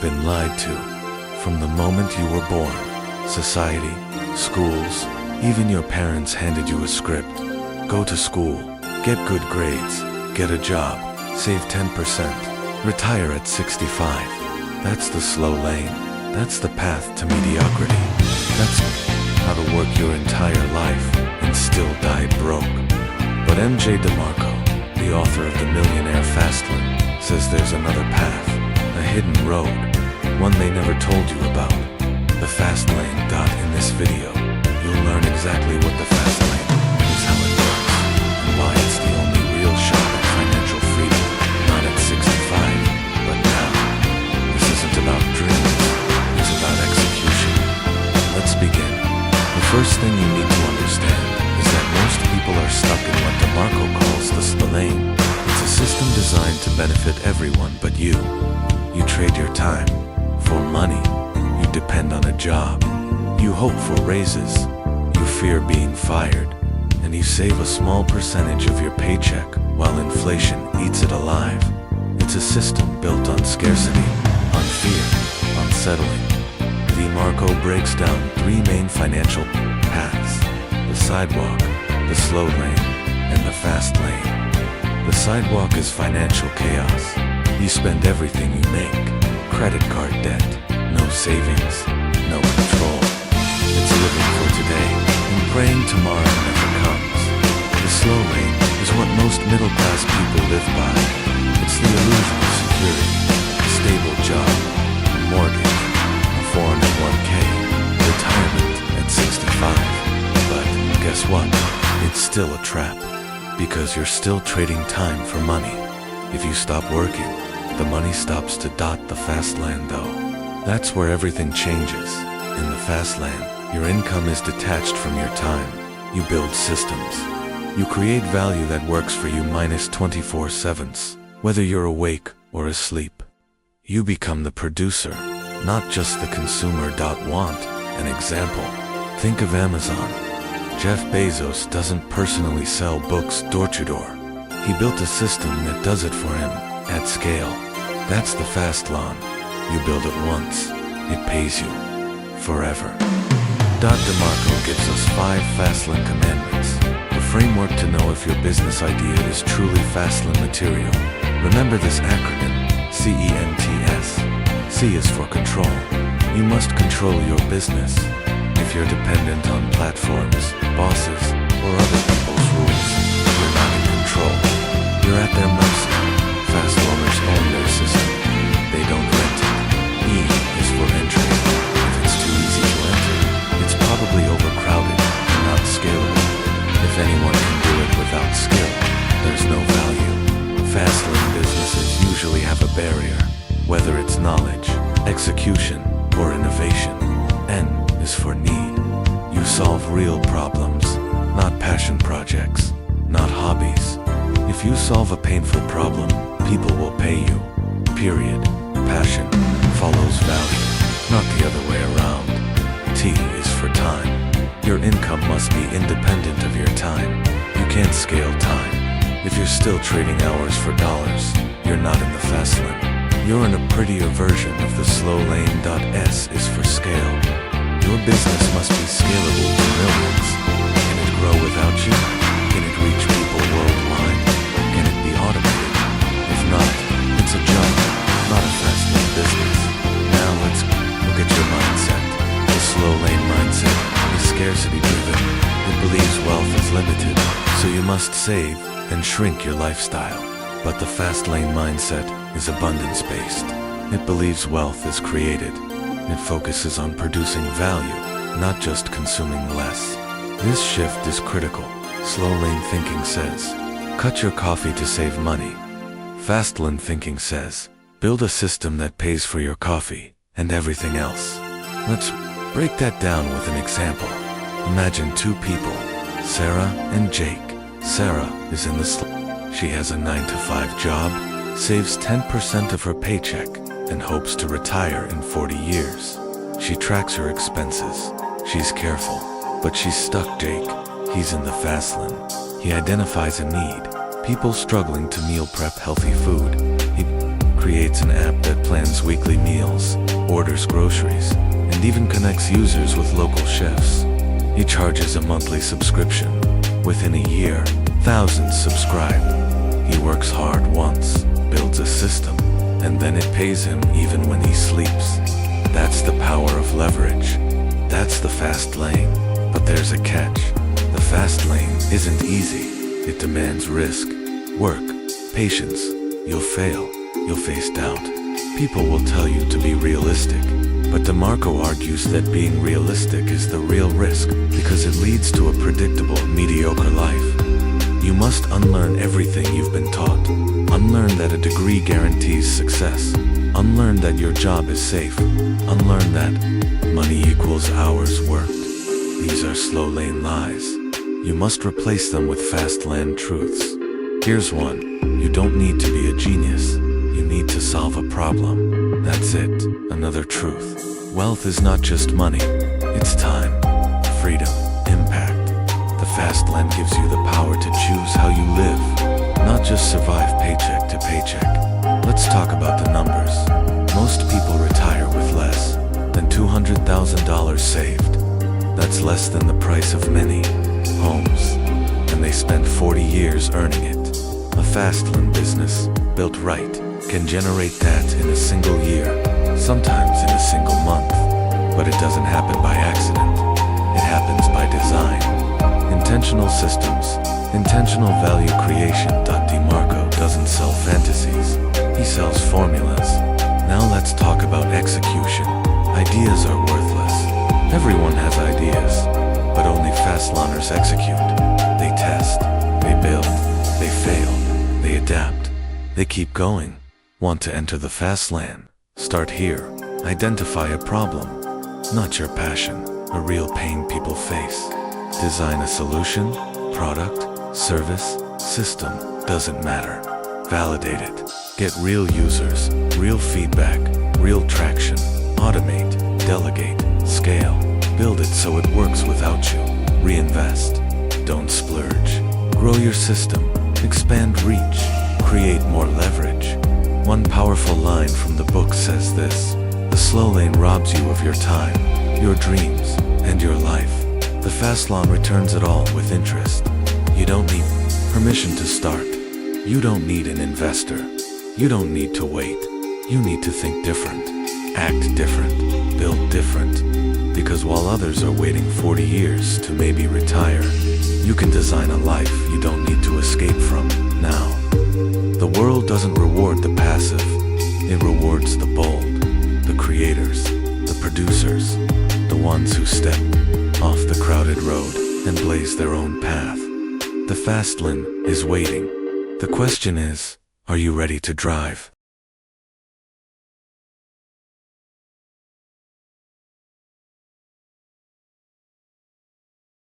been lied to. From the moment you were born, society, schools, even your parents handed you a script. Go to school, get good grades, get a job, save 10%, retire at 65. That's the slow lane. That's the path to mediocrity. That's how to work your entire life and still die broke. But MJ DeMarco, the author of the Millionaire Fastlane, says there's another path, a hidden road, one they never told you about. The fast lane. In this video, you'll learn exactly what the fast lane is, how it works, and why it's the only real shot at financial freedom, not at 65, but now. This isn't about dreams, it's about execution. Let's begin. The first thing you need to understand is that most people are stuck in what DeMarco calls the slow lane. It's a system designed to benefit everyone but you. You trade your time for money. You depend on a job. You hope for raises. You fear being fired. And you save a small percentage of your paycheck while inflation eats it alive. It's a system built on scarcity, on fear, on settling. DeMarco breaks down three main financial paths: the sidewalk, the slow lane, and the fast lane. The sidewalk is financial chaos. You spend everything you make. Credit card debt, no savings, no control. It's living for today and praying tomorrow never comes. The slow lane is what most middle-class people live by. It's the illusion of security, a stable job, a mortgage, a 401k, retirement at 65. But guess what? It's still a trap, because you're still trading time for money. If you stop working, the money stops to dot the fast lane though. That's where everything changes. In the fast lane, your income is detached from your time. You build systems. You create value that works for you minus 24/7, whether you're awake or asleep. You become the producer, not just the consumer. Want an example? Think of Amazon. Jeff Bezos doesn't personally sell books door to door. He built a system that does it for him, at scale. That's the fast lane. You build it once, it pays you forever. DeMarco gives us 5 Fastlane commandments, a framework to know if your business idea is truly Fastlane material. Remember this acronym, CENTS. C is for control. You must control your business. If you're dependent on platforms, bosses, or other people's rules, you're not in control. You're at their mercy. Fast owners own their system. They don't rent it. E is for entry. If it's too easy to enter, it's probably overcrowded and not scalable. If anyone can do it without skill, there's no value. Fastlane businesses usually have a barrier, whether it's knowledge, execution, or innovation. N is for need. You solve real problems, not passion projects, not hobbies. If you solve a painful problem, people will pay you. Period. Passion follows value, not the other way around. T is for time. Your income must be independent of your time. You can't scale time. If you're still trading hours for dollars, you're not in the fast lane. You're in a prettier version of the slow lane. S is for scale. Your business must be scalable to millions. Can it grow without you? Can it reach people worldwide? Can it be automated? If not, it's a job, not a fast-lane business. Now let's look at your mindset. The slow lane mindset is scarcity-driven. It believes wealth is limited, so you must save and shrink your lifestyle. But the fast lane mindset is abundance-based. It believes wealth is created. It focuses on producing value, not just consuming less. This shift is critical. Slow lane thinking says, cut your coffee to save money. Fast lane thinking says, build a system that pays for your coffee and everything else. Let's break that down with an example. Imagine 2 people, Sarah and Jake. Sarah is in the She has a 9-to-5 job, saves 10% of her paycheck, and hopes to retire in 40 years. She tracks her expenses. She's careful, but she's stuck. Jake, he's in the fast lane. He identifies a need. People struggling to meal prep healthy food. He creates an app that plans weekly meals, orders groceries, and even connects users with local chefs. He charges a monthly subscription. Within a year, thousands subscribe. He works hard once, builds a system, and then it pays him even when he sleeps. That's the power of leverage. That's the fast lane. But there's a catch. The fast lane isn't easy. It demands risk, work, patience. You'll fail. You'll face doubt. People will tell you to be realistic. But DeMarco argues that being realistic is the real risk because it leads to a predictable, mediocre life. You must unlearn everything you've been taught. Unlearn that a degree guarantees success. Unlearn that your job is safe. Unlearn that money equals hours worked. These are slow lane lies. You must replace them with fast lane truths. Here's one. You don't need to be a genius. You need to solve a problem. That's it. Another truth. Wealth is not just money. It's time, freedom, impact. The fast lane gives you the power to choose how you live, not just survive paycheck to paycheck. Let's talk about the numbers. Most people retire with less than $200,000 saved. That's less than the price of many homes, and they spend 40 years earning it. A fast lane business, built right, can generate that in a single year, sometimes in a single month. But it doesn't happen by accident. It happens by design. Intentional systems, intentional value creation. DeMarco doesn't sell fantasies. He sells formulas. Now let's talk about execution. Ideas are worthless. Everyone has ideas, but only fast laners execute. They test, they build, they fail, they adapt, they keep going. Want to enter the fast lane? Start here. Identify a problem, not your passion, a real pain people face. Design a solution, product, service, system, doesn't matter. Validate it. Get real users, real feedback, real traction. Automate, delegate, scale. Build it so it works without you. Reinvest. Don't splurge. Grow your system. Expand reach. Create more leverage. One powerful line from the book says this: the slow lane robs you of your time, your dreams, and your life. The fast lane returns it all with interest. You don't need permission to start. You don't need an investor. You don't need to wait. You need to think different, act different, build different. Because while others are waiting 40 years to maybe retire, you can design a life you don't need to escape from now. The world doesn't reward the passive. It rewards the bold, the creators, the producers, the ones who step off the crowded road and blaze their own path. The fast lane is waiting. The question is, are you ready to drive?